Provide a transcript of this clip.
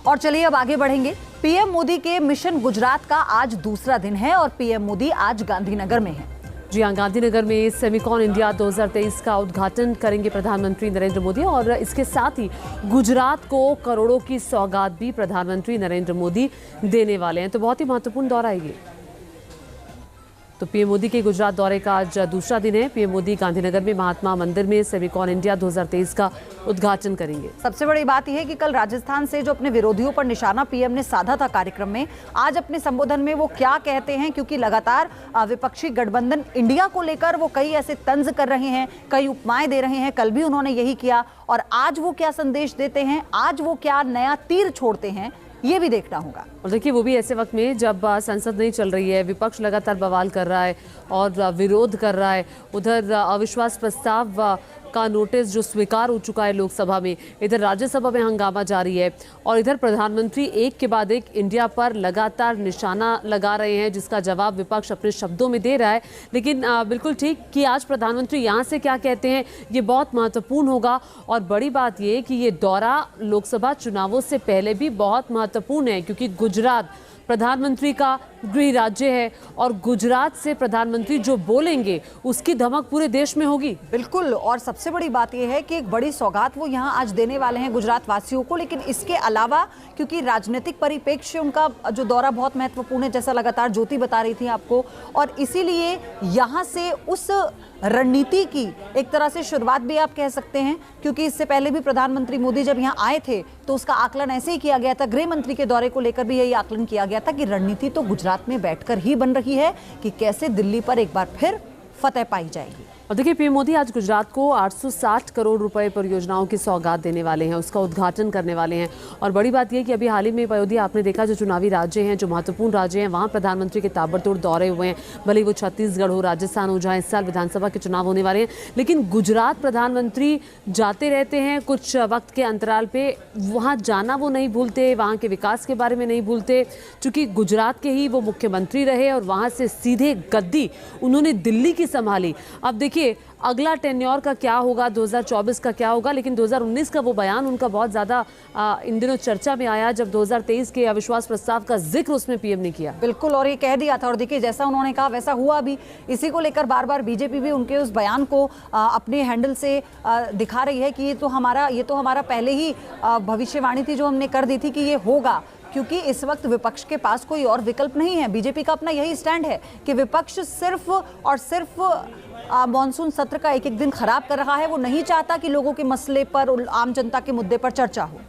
और चलिए अब आगे बढ़ेंगे। पीएम मोदी के मिशन गुजरात का आज दूसरा दिन है और पीएम मोदी आज गांधीनगर में हैं। जी हां, गांधीनगर में सेमिकॉन इंडिया 2023 का उद्घाटन करेंगे प्रधानमंत्री नरेंद्र मोदी और इसके साथ ही गुजरात को करोड़ों की सौगात भी प्रधानमंत्री नरेंद्र मोदी देने वाले हैं। तो बहुत ही महत्वपूर्ण दौरा है ये। तो पीएम मोदी के गुजरात दौरे का आज दूसरा दिन है। पीएम मोदी गांधीनगर में महात्मा मंदिर में सेमिकॉन इंडिया 2023 का उद्घाटन करेंगे। सबसे बड़ी बात यह है कि कल राजस्थान से जो अपने विरोधियों पर निशाना पीएम ने साधा था कार्यक्रम में, आज अपने संबोधन में वो क्या कहते हैं, क्योंकि लगातार विपक्षी गठबंधन इंडिया को लेकर वो कई ऐसे तंज कर रहे हैं, कई उपमाएं दे रहे हैं। कल भी उन्होंने यही किया और आज वो क्या संदेश देते हैं, आज वो क्या नया तीर छोड़ते हैं, ये भी देखना होगा। और देखिए वो भी ऐसे वक्त में जब संसद नहीं चल रही है, विपक्ष लगातार बवाल कर रहा है और विरोध कर रहा है। उधर अविश्वास प्रस्ताव का नोटिस जो स्वीकार हो चुका है लोकसभा में, इधर राज्यसभा में हंगामा जारी है और इधर प्रधानमंत्री एक के बाद एक इंडिया पर लगातार निशाना लगा रहे हैं, जिसका जवाब विपक्ष अपने शब्दों में दे रहा है। लेकिन बिल्कुल ठीक कि आज प्रधानमंत्री यहाँ से क्या कहते हैं ये बहुत महत्वपूर्ण होगा। और बड़ी बात ये कि ये दौरा लोकसभा चुनावों से पहले भी बहुत महत्वपूर्ण है, क्योंकि गुजरात प्रधानमंत्री का गृह राज्य है और गुजरात से प्रधानमंत्री जो बोलेंगे उसकी धमक पूरे देश में होगी। बिल्कुल, और सबसे बड़ी बात यह है कि एक बड़ी सौगात वो यहाँ आज देने वाले हैं गुजरात वासियों को। लेकिन इसके अलावा क्योंकि राजनीतिक परिप्रेक्ष्य उनका जो दौरा बहुत महत्वपूर्ण है, जैसा लगातार ज्योति बता रही थी आपको, और इसीलिए यहाँ से उस रणनीति की एक तरह से शुरुआत भी आप कह सकते हैं, क्योंकि इससे पहले भी प्रधानमंत्री मोदी जब यहाँ आए थे तो उसका आकलन ऐसे ही किया गया था। गृह मंत्री के दौरे को लेकर भी यही आकलन किया गया था कि रणनीति तो गुजरात में बैठकर ही बन रही है कि कैसे दिल्ली पर एक बार फिर फतेह पाई जाएगी। और देखिए पीएम मोदी आज गुजरात को 860 करोड़ रुपए परियोजनाओं की सौगात देने वाले हैं, उसका उद्घाटन करने वाले हैं। और बड़ी बात यह कि अभी हाल ही में अयोध्या आपने देखा, जो चुनावी राज्य हैं, जो महत्वपूर्ण राज्य हैं, वहाँ प्रधानमंत्री के ताबड़तोड़ दौरे हुए हैं। भले वो छत्तीसगढ़ हो, राजस्थान हो, जहाँ इस साल विधानसभा के चुनाव होने वाले हैं, लेकिन गुजरात प्रधानमंत्री जाते रहते हैं कुछ वक्त के अंतराल पे। वहाँ जाना वो नहीं भूलते, वहाँ के विकास के बारे में नहीं भूलते, चूँकि गुजरात के ही वो मुख्यमंत्री रहे और वहाँ से सीधे गद्दी उन्होंने दिल्ली की संभाली। अब देखिए अगला टेन्योर का क्या होगा, 2024 का क्या होगा, लेकिन 2019 का वो बयान उनका बहुत ज़्यादा इन दिनों चर्चा में आया, जब 2023 के अविश्वास प्रस्ताव का जिक्र उसमें पीएम ने किया। बिल्कुल, और ये कह दिया था और देखिए जैसा उन्होंने कहा वैसा हुआ भी। इसी को लेकर बार बार बीजेपी भी उनके उस बयान को अपने हैंडल से दिखा रही है कि ये तो हमारा पहले ही भविष्यवाणी थी जो हमने कर दी थी कि ये होगा, क्योंकि इस वक्त विपक्ष के पास कोई और विकल्प नहीं है। बीजेपी का अपना यही स्टैंड है कि विपक्ष सिर्फ और सिर्फ मॉनसून सत्र का एक एक दिन खराब कर रहा है। वो नहीं चाहता कि लोगों के मसले पर, आम जनता के मुद्दे पर चर्चा हो।